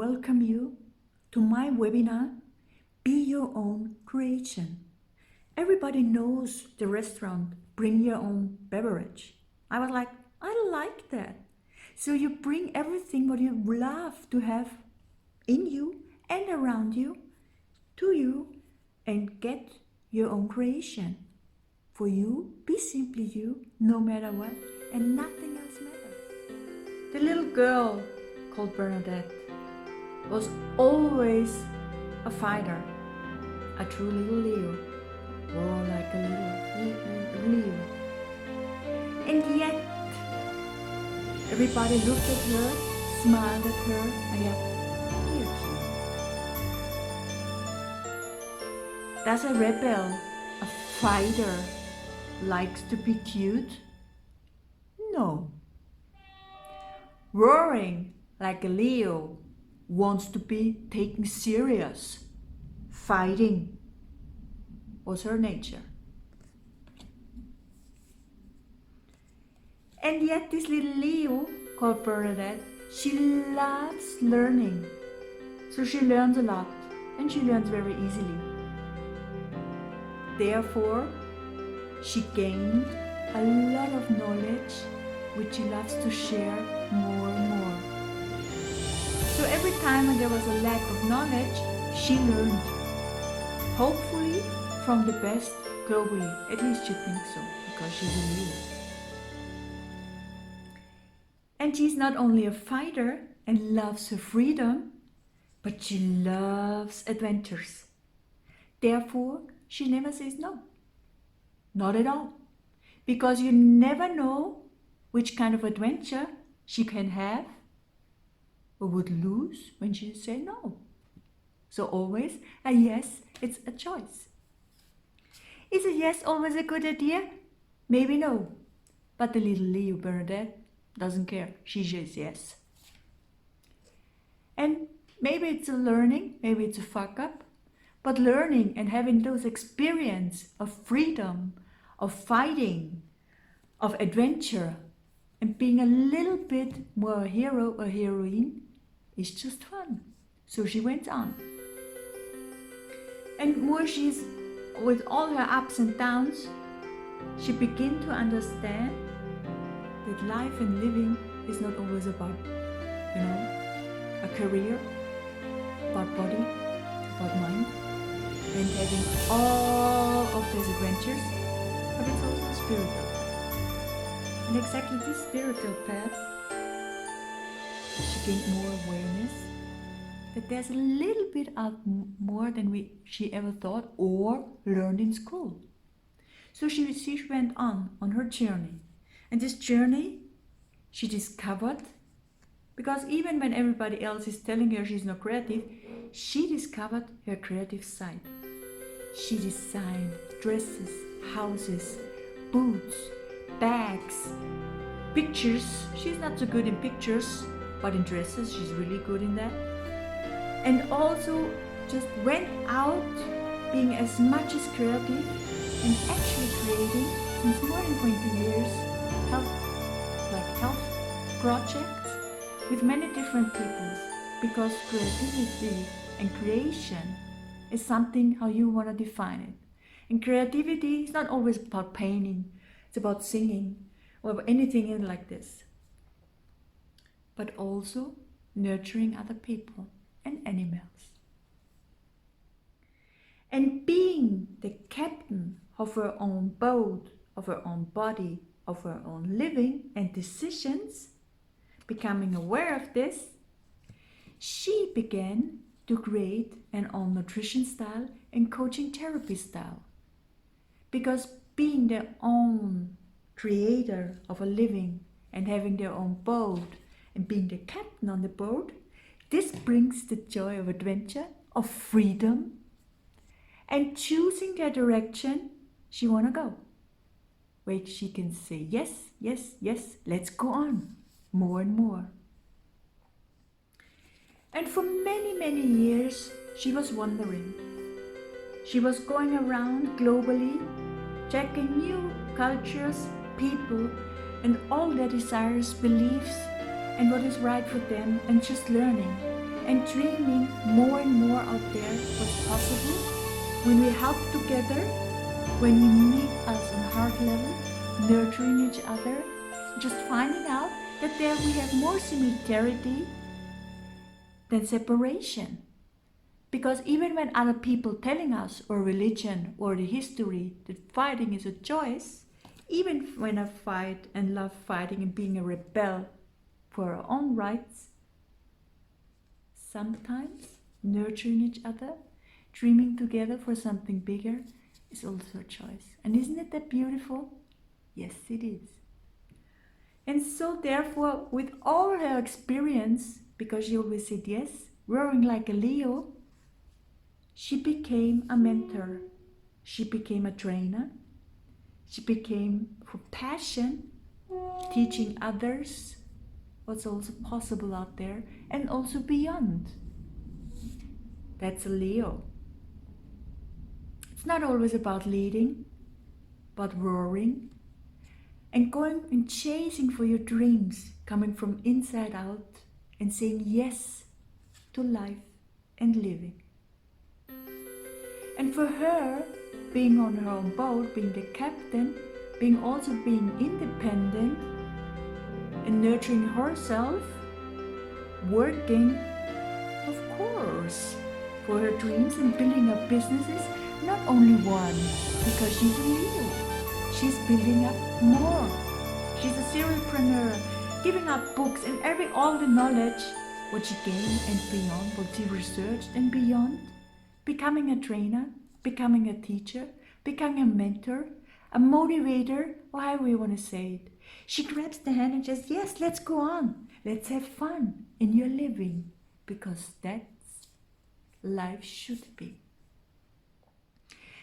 welcome you to my webinar, Be Your Own Creation. Everybody knows the restaurant, bring your own beverage. I was like, I like that. So you bring everything what you love to have in you and around you, to you, and get your own creation. For you, be simply you, no matter what, and nothing else matters. The little girl called Bernadette was always a fighter, a true little Leo, or like a little Leo. And yet, everybody looked at her, smiled at her, and yet, here. Does a rebel, a fighter, likes to be cute? No. Roaring like a Leo wants to be taken serious. Fighting was her nature. And yet this little Leo called Bernadette, she loves learning. So she learns a lot, and she learns very easily. Therefore, she gained a lot of knowledge which she loves to share more and more. So every time when there was a lack of knowledge, she learned. Hopefully from the best globally, at least she thinks so, because she's a Leo. And she's not only a fighter and loves her freedom, but she loves adventures. Therefore, she never says no. Not at all. Because you never know which kind of adventure she can have or would lose when she say no. So always a yes, it's a choice. Is a yes always a good idea? Maybe no. But the little Leo Bernadette doesn't care. She says yes. And maybe it's a learning, maybe it's a fuck up, but learning and having those experience of freedom, of fighting, of adventure, and being a little bit more a hero or heroine is just fun. So she went on. And more she's, with all her ups and downs, she began to understand that life and living is not always about, a career, about body, about mind, and having all of these adventures, but it's also spiritual. And exactly this spiritual path, she gained more awareness that there's a little bit out more than she ever thought or learned in school. So she went on her journey. And this journey, she discovered, because even when everybody else is telling her she's not creative, she discovered her creative side. She designed dresses, houses, boots, bags, pictures. She's not so good in pictures, but in dresses she's really good in that. And also just went out being as much as creative and actually creating since more than 20 years health projects with many different peoples, because creativity and creation is something how you want to define it. And creativity is not always about painting, it's about singing or anything like this, but also nurturing other people and animals. And being the captain of her own boat, of her own body, of her own living and decisions, becoming aware of this, she began to create an own nutrition style and coaching therapy style. Because being their own creator of a living and having their own boat and being the captain on the boat, this brings the joy of adventure, of freedom, and choosing the direction she want to go, where she can say yes, yes, yes, let's go on, more and more. And for many, many years, she was wandering. She was going around globally, checking new cultures, people, and all their desires, beliefs, and what is right for them, and just learning. and dreaming more and more out there what's possible when we help together, when we meet us on heart level, nurturing each other, just finding out that there we have more similarity than separation. Because even when other people telling us, or religion, or the history, that fighting is a choice, even when I fight and love fighting and being a rebel for our own rights, sometimes nurturing each other, dreaming together for something bigger is also a choice. And isn't it that beautiful? Yes, it is. And so therefore, with all her experience, because she always said yes, roaring like a Leo, she became a mentor. She became a trainer. She became, for passion, teaching others what's also possible out there and also beyond. That's a Leo. It's not always about leading, but roaring and going and chasing for your dreams, coming from inside out and saying yes to life and living. And for her, being on her own boat, being the captain, being independent and nurturing herself, working, of course, for her dreams and building up businesses, not only one, because she's a Leo. She's building up more. She's a serialpreneur, giving out books and all the knowledge, what she gained and beyond, what she researched and beyond, becoming a trainer, becoming a teacher, becoming a mentor, a motivator, or however you want to say it. She grabs the hand and says, yes, let's go on. Let's have fun in your living, because that's life should be.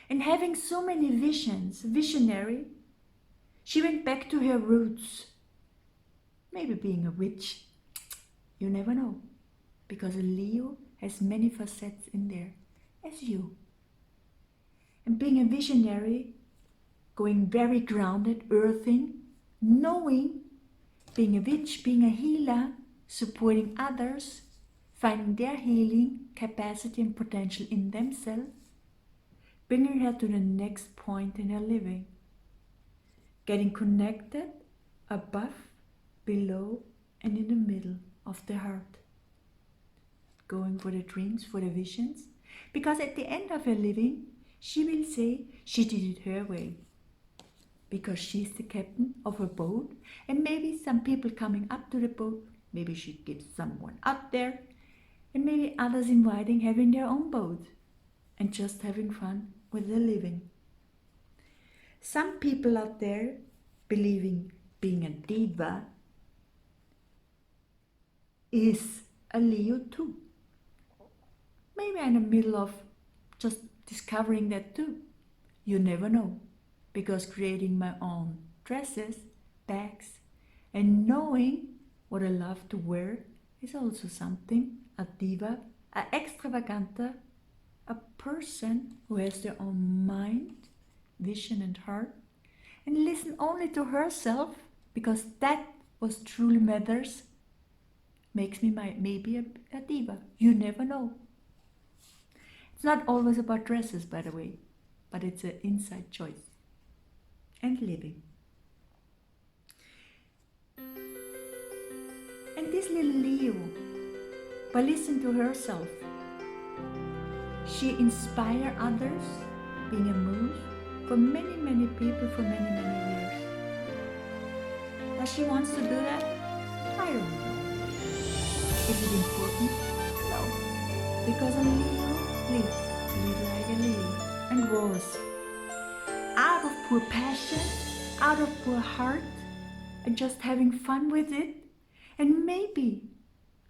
And having so many visions, visionary, she went back to her roots. Maybe being a witch, you never know, because a Leo has many facets in there, as you. And being a visionary, going very grounded, earthing, knowing, being a witch, being a healer, supporting others, finding their healing capacity and potential in themselves, bringing her to the next point in her living. Getting connected above, below, and in the middle of the heart. Going for the dreams, for the visions, because at the end of her living, she will say she did it her way. Because she's the captain of her boat, and maybe some people coming up to the boat, maybe she gives someone up there, and maybe others inviting, having their own boat, and just having fun with their living. Some people out there believing being a diva is a Leo too. Maybe I'm in the middle of just discovering that too. You never know. Because creating my own dresses, bags, and knowing what I love to wear is also something, a diva, a extravagante, a person who has their own mind, vision and heart, and listen only to herself, because that what truly matters makes me maybe a diva. You never know. It's not always about dresses, by the way, but it's an inside choice. And living. And this little Leo, by listening to herself, she inspires others, being a muse, for many, many people for many, many years. Does she wants to do that? I don't know. Is it important? No. Because a Leo lives like a Leo and roars. Out of pure passion, out of pure heart, and just having fun with it. And maybe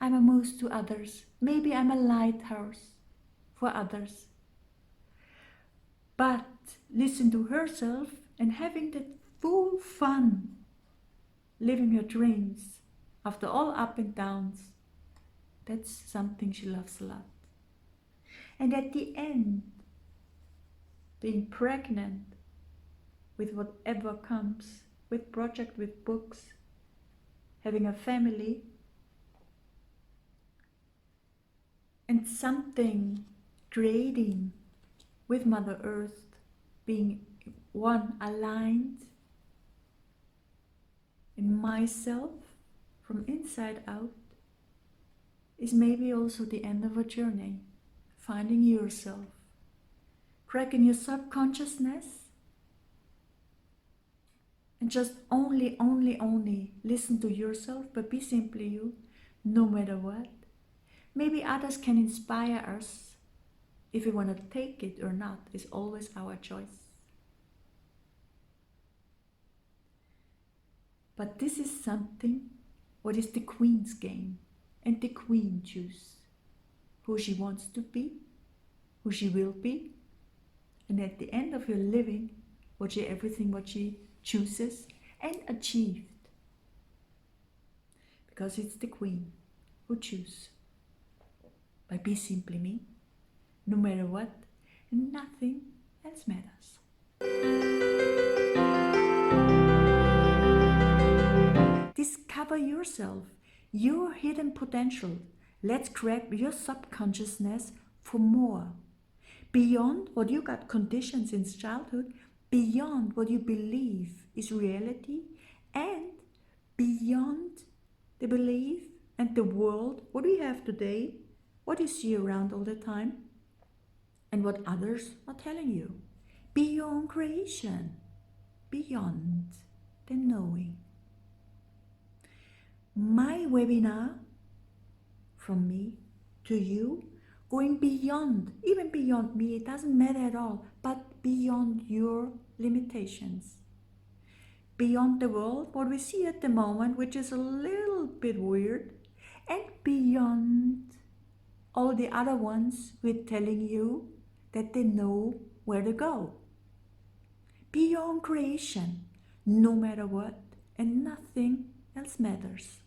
I'm a muse to others. Maybe I'm a lighthouse for others. But listen to herself and having that full fun, living her dreams after all up and downs. That's something she loves a lot. And at the end, being pregnant with whatever comes, with project, with books, having a family, and something creating with Mother Earth, being one aligned in myself from inside out, is maybe also the end of a journey, finding yourself, cracking your subconsciousness, and just only listen to yourself, but be simply you, no matter what. Maybe others can inspire us. If we want to take it or not is always our choice. But this is something, what is the queen's game? And the queen chooses who she wants to be, who she will be, and at the end of her living, everything what she chooses and achieved. Because it's the queen who chooses. By be simply me, no matter what, and nothing else matters. Discover yourself, your hidden potential. Let's grab your subconsciousness for more. Beyond what you got conditioned since childhood, beyond what you believe is reality, and beyond the belief and the world, what we have today, what you see around all the time, and what others are telling you. Beyond creation, beyond the knowing. My webinar from me to you, going beyond, even beyond me, it doesn't matter at all, but beyond your limitations. Beyond the world, what we see at the moment, which is a little bit weird, and beyond all the other ones who are telling you that they know where to go. Beyond creation, no matter what, and nothing else matters.